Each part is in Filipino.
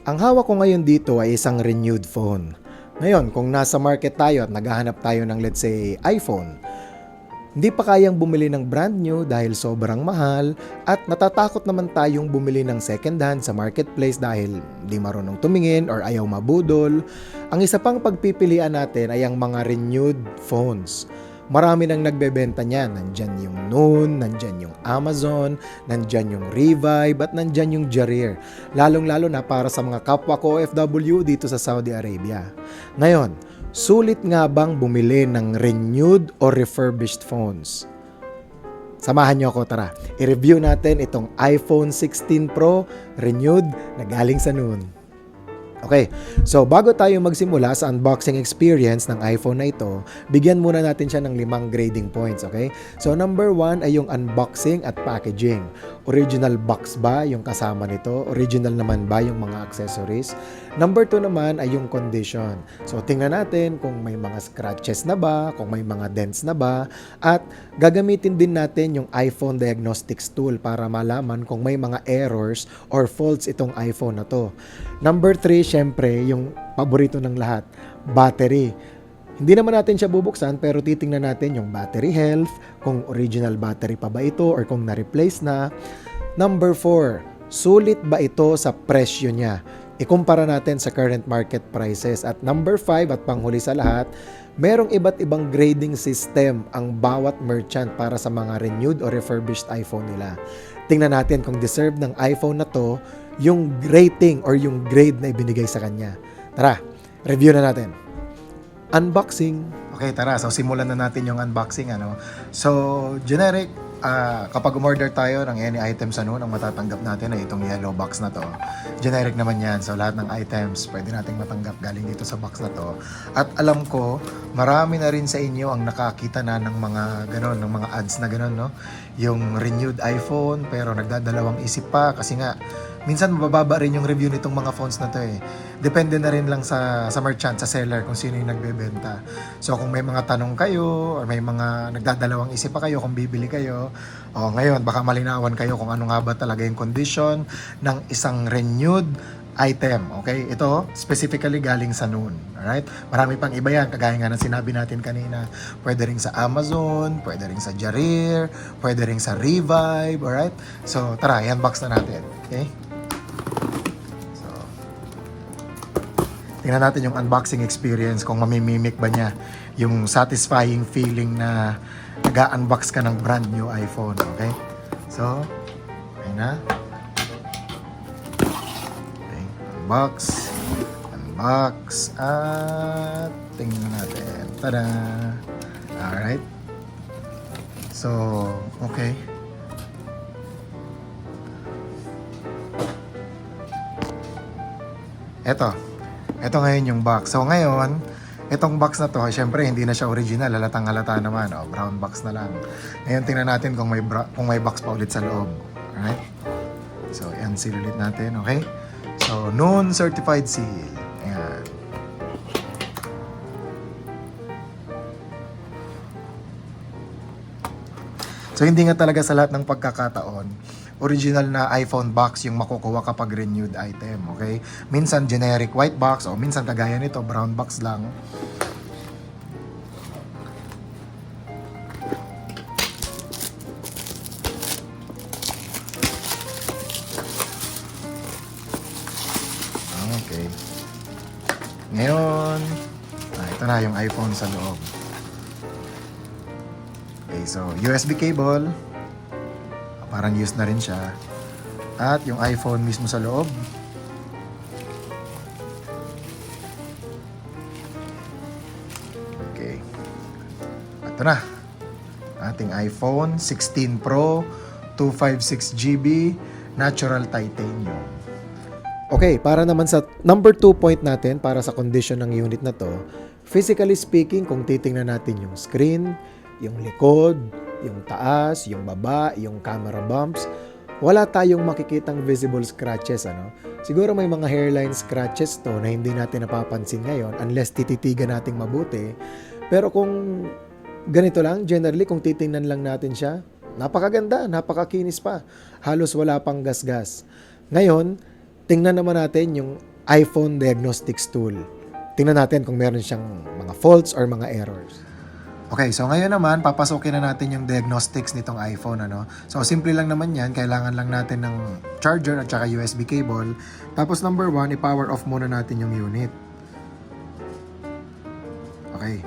Ang hawak ko ngayon dito ay isang renewed phone. Ngayon, kung nasa market tayo at naghahanap tayo ng let's say iPhone, hindi pa kayang bumili ng brand new dahil sobrang mahal at natatakot naman tayong bumili ng second hand sa marketplace dahil di marunong tumingin or ayaw mabudol. Ang isa pang pagpipilian natin ay ang mga renewed phones. Marami nang nagbebenta niyan. Nandyan yung Noon, nandyan yung Amazon, nandyan yung Revive, at nandyan yung Jarir. Lalong-lalo na para sa mga kapwa ko OFW dito sa Saudi Arabia. Ngayon, sulit nga bang bumili ng renewed or refurbished phones? Samahan niyo ako, tara. I-review natin itong iPhone 16 Pro renewed na galing sa Noon. Okay, so bago tayo magsimula sa unboxing experience ng iPhone na ito, bigyan muna natin siya ng 5 grading points, okay? So number 1 ay yung unboxing at packaging. Original box ba yung kasama nito? Original naman ba yung mga accessories? Number 2 naman ay yung condition. So tingnan natin kung may mga scratches na ba, kung may mga dents na ba, at gagamitin din natin yung iPhone Diagnostics tool para malaman kung may mga errors or faults itong iPhone na to. Number 3, syempre, yung paborito ng lahat, battery. Hindi naman natin siya bubuksan pero titingnan natin yung battery health, kung original battery pa ba ito or kung na-replace na. Number 4, sulit ba ito sa presyo niya? Ikumpara natin sa current market prices. At number 5 at panghuli sa lahat, merong iba't ibang grading system ang bawat merchant para sa mga renewed or refurbished iPhone nila. Tingnan natin kung deserve ng iPhone na to yung rating or yung grade na ibinigay sa kanya. Tara, review na natin. Unboxing. Okay, tara. So, simulan na natin yung unboxing. So, generic, kapag umorder tayo ng any items ang matatanggap natin ay itong yellow box na to. Generic naman yan. So, lahat ng items pwede nating matanggap galing dito sa box na to. At alam ko, marami na rin sa inyo ang nakakita na ng mga ganon, ng mga ads na ganon, no? Yung renewed iPhone, pero nagdadalawang isip pa kasi nga, minsan mababa rin yung review nitong mga phones na to eh. Depende na rin lang sa merchant, sa seller kung sino yung nagbebenta. So kung may mga tanong kayo or may mga nagdadalawang isip pa kayo kung bibili kayo, ngayon baka malinawan kayo kung ano nga ba talaga yung condition ng isang renewed item. Okay? Ito specifically galing sa Noon. Alright? Marami pang iba yan, kagaya nga ng sinabi natin kanina. Pwede rin sa Amazon, pwede rin sa Jarir, pwede rin sa Revive. Alright? So tara, i-unbox na natin. Okay? Tingnan natin yung unboxing experience kung mamimimik ba niya yung satisfying feeling na nag-unbox ka ng brand new iPhone. Okay? So, ayun na. Okay. Unbox. At tingnan natin. Tada! Alright. So, okay. Ito ngayon yung box. So ngayon, itong box na to, syempre hindi na siya original, halatang halata naman, brown box na lang. Ngayon tingnan natin kung may box pa ulit sa loob. Alright? So i-unseal ulit natin, okay? So Noon certified seal. Ayan. So hindi nga talaga sa lahat ng pagkakataon original na iPhone box yung makukuha kapag renewed item, okay? Minsan generic white box o minsan kagaya nito brown box lang. Okay. Ngayon, ito na yung iPhone sa loob. Okay, so USB cable. Parang used na rin siya. At yung iPhone mismo sa loob. Okay. Ito na. Ating iPhone 16 Pro 256GB natural titanium. Okay, para naman sa number 2 point natin para sa condition ng unit na to, physically speaking, kung titingnan natin yung screen, yung likod, yung taas, yung baba, yung camera bumps, wala tayong makikitang visible scratches. Siguro may mga hairline scratches to na hindi natin napapansin ngayon unless tititigan nating mabuti. Pero kung ganito lang, generally, kung titingnan lang natin siya, napakaganda, napakakinis pa. Halos wala pang gasgas. Ngayon, tingnan naman natin yung iPhone Diagnostics Tool. Tingnan natin kung meron siyang mga faults or mga errors. Okay, so ngayon naman, papasukin na natin yung diagnostics nitong iPhone. So, simple lang naman yan. Kailangan lang natin ng charger at saka USB cable. Tapos number 1, i-power off muna natin yung unit. Okay.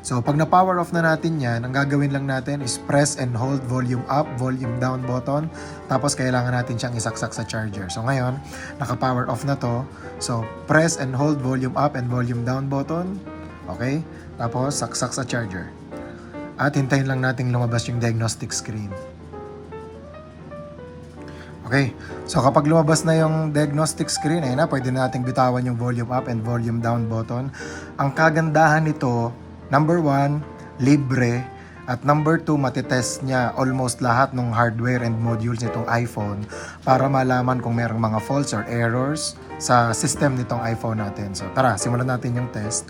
So, pag na-power off na natin yan, ang gagawin lang natin is press and hold volume up, volume down button. Tapos, kailangan natin siyang isaksak sa charger. So, ngayon, naka-power off na to. So, press and hold volume up and volume down button. Okay? Tapos, saksak sa charger. At hintayin lang natin lumabas yung diagnostic screen. Okay, so kapag lumabas na yung diagnostic screen, ayun na, pwede na nating bitawan yung volume up and volume down button. Ang kagandahan nito, number 1, libre. At number 2, matitest niya almost lahat ng hardware and modules nitong iPhone para malaman kung merong mga faults or errors sa system nitong iPhone natin. So tara, simulan natin yung test.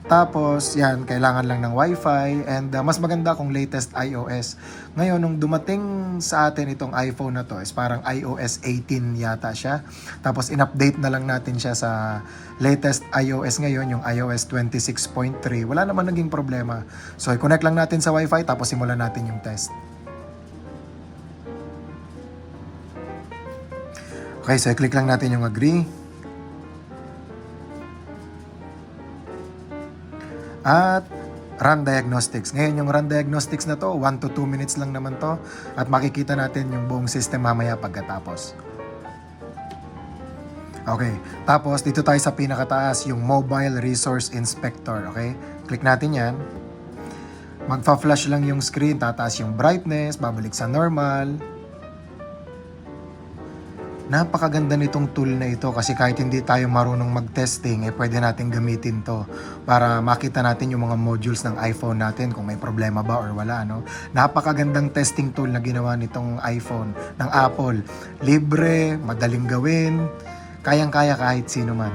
Tapos, yan, kailangan lang ng Wi-Fi and mas maganda kung latest iOS. Ngayon, nung dumating sa atin itong iPhone na to, is parang iOS 18 yata siya. Tapos, in-update na lang natin siya sa latest iOS ngayon, yung iOS 26.3. Wala naman naging problema. So, i-connect lang natin sa Wi-Fi tapos simulan natin yung test. Okay, so i-click lang natin yung agree. At run diagnostics. Ngayon yung run diagnostics na to, 1 to 2 minutes lang naman to. At makikita natin yung buong system mamaya pagkatapos. Okay, tapos dito tayo sa pinakataas, yung Mobile Resource Inspector. Okay, click natin yan. Magfa-flash lang yung screen, tataas yung brightness, babalik sa normal. Napakaganda nitong tool na ito kasi kahit hindi tayo marunong mag-testing, pwede natin gamitin to para makita natin yung mga modules ng iPhone natin kung may problema ba or wala. Napakagandang testing tool na ginawa nitong iPhone ng Apple. Libre, madaling gawin, kayang-kaya kahit sino man.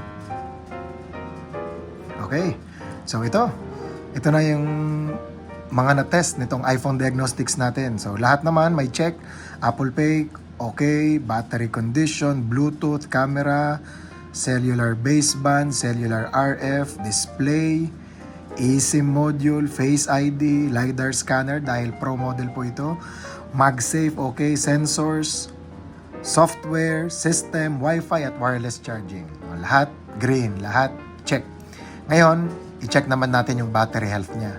Okay, so ito na yung mga na-test nitong iPhone diagnostics natin. So lahat naman may check, Apple Pay, okay, battery condition, Bluetooth, camera, cellular baseband, cellular RF, display, eSIM module, Face ID, LiDAR scanner dahil Pro model po ito, MagSafe, okay, sensors, software, system, Wi-Fi at wireless charging. Lahat green, lahat check. Ngayon, i-check naman natin yung battery health niya.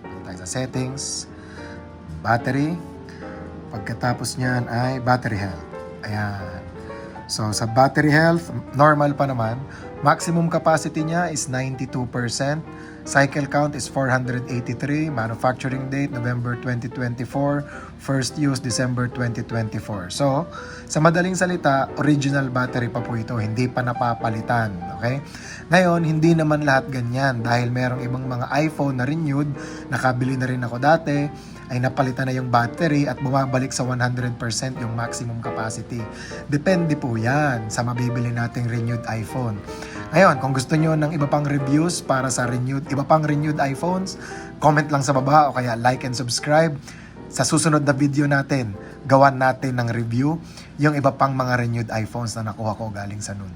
Punta tayo sa settings, battery. Pagkatapos niyan ay battery health. Ayan. So, sa battery health, normal pa naman. Maximum capacity niya is 92%. Cycle count is 483. Manufacturing date, November 2024. First use, December 2024. So, sa madaling salita, original battery pa po ito. Hindi pa napapalitan. Okay? Ngayon, hindi naman lahat ganyan. Dahil merong ibang mga iPhone na renewed, nakabili na rin ako dati, ay napalitan na yung battery at bumabalik sa 100% yung maximum capacity. Depende po yan sa mabibili nating renewed iPhone. Ngayon, kung gusto nyo ng iba pang reviews para sa iba pang renewed iPhones, comment lang sa baba o kaya like and subscribe. Sa susunod na video natin, gawan natin ng review yung iba pang mga renewed iPhones na nakuha ko galing sa Noon.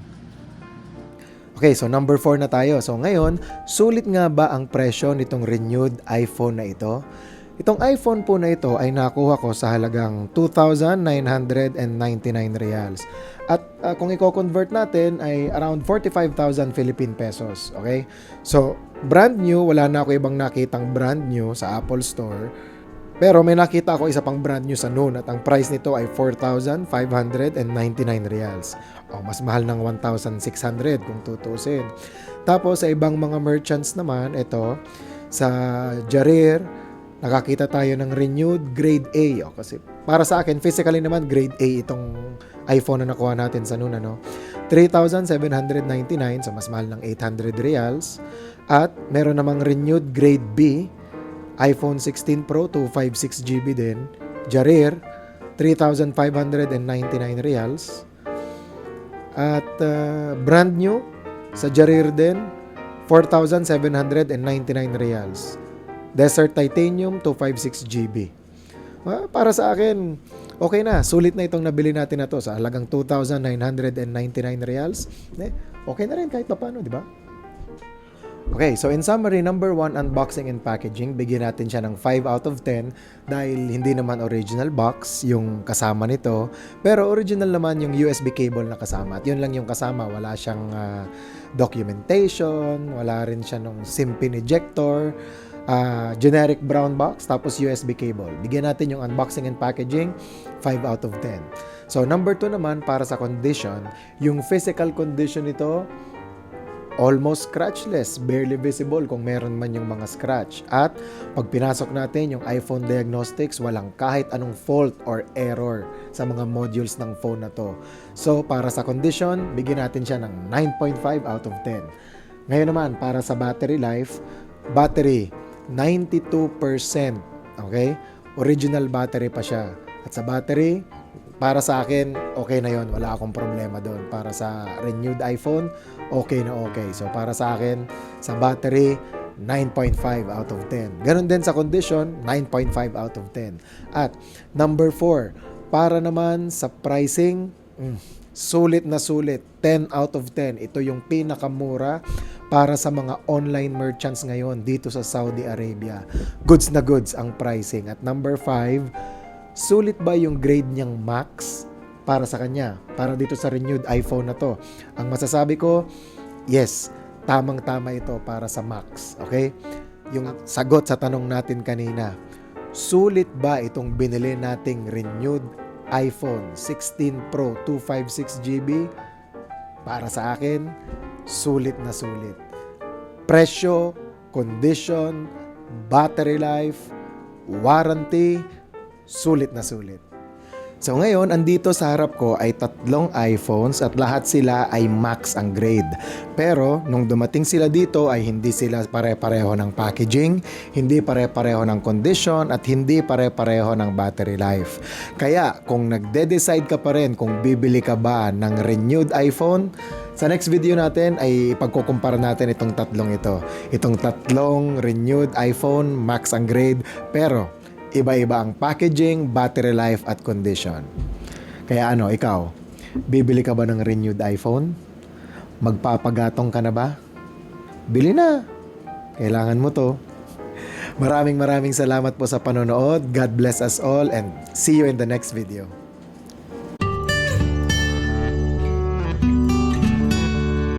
Okay, so number 4 na tayo. So ngayon, sulit nga ba ang presyo nitong renewed iPhone na ito? Itong iPhone po na ito ay nakuha ko sa halagang 2,999 reals. At kung i-convert natin ay around 45,000 Philippine pesos. Okay? So, brand new, wala na ako ibang nakitang brand new sa Apple Store. Pero may nakita ako isa pang brand new sa Noon at ang price nito ay 4,599 reals. O, mas mahal ng 1,600 kung tutusin. Tapos sa ibang mga merchants naman, ito, sa Jarir, nakakita tayo ng renewed grade A. O, kasi para sa akin, physically naman grade A itong iPhone na nakuha natin sa Noon. 3,799, so mas mahal ng 800 reals. At meron namang renewed grade B, iPhone 16 Pro 256GB din. Jarir, 3,599 reals. At brand new, sa Jarir din, 4,799 reals. Desert Titanium 256GB. Para sa akin, okay na. Sulit na itong nabili natin na to sa halagang 2,999 reals. Okay na rin kahit paano, di ba? Okay, so in summary, number 1, unboxing and packaging. Bigyan natin siya ng 5 out of 10 dahil hindi naman original box yung kasama nito. Pero original naman yung USB cable na kasama. At yun lang yung kasama. Wala siyang documentation, wala rin siya ng SIM pin ejector, generic brown box, tapos USB cable. Bigyan natin yung unboxing and packaging, 5 out of 10. So number 2 naman, para sa condition, yung physical condition nito, almost scratchless, barely visible kung meron man yung mga scratch. At pag pinasok natin yung iPhone diagnostics, walang kahit anong fault or error sa mga modules ng phone na to. So para sa condition, bigyan natin siya ng 9.5 out of 10. Ngayon naman, para sa battery life, battery 92%. Okay? Original battery pa siya. At sa battery, para sa akin, okay na yon. Wala akong problema doon. Para sa renewed iPhone, okay na okay. So, para sa akin, sa battery, 9.5 out of 10. Ganon din sa condition, 9.5 out of 10. At number 4, para naman sa pricing, sulit na sulit. 10 out of 10. Ito yung pinakamura para sa mga online merchants ngayon dito sa Saudi Arabia. Goods na goods ang pricing. At number 5, sulit ba yung grade niyang Max para sa kanya? Para dito sa renewed iPhone na to. Ang masasabi ko, yes, tamang-tama ito para sa Max. Okay? Yung sagot sa tanong natin kanina, sulit ba itong binili nating renewed iPhone 16 Pro 256GB? Para sa akin, sulit na sulit. Presyo, condition, battery life, warranty, sulit na sulit. So ngayon, andito sa harap ko ay 3 iPhones at lahat sila ay Max ang grade. Pero nung dumating sila dito ay hindi sila pare-pareho ng packaging, hindi pare-pareho ng condition at hindi pare-pareho ng battery life. Kaya kung nagde-decide ka pa rin kung bibili ka ba ng renewed iPhone, sa next video natin ay ipagkukumpara natin itong 3 ito. Itong 3 renewed iPhone Max ang grade, pero iba-iba ang packaging, battery life at condition. Kaya ikaw, bibili ka ba ng renewed iPhone? Magpapagatong ka na ba? Bili na. Kailangan mo to. Maraming salamat po sa panonood. God bless us all and see you in the next video.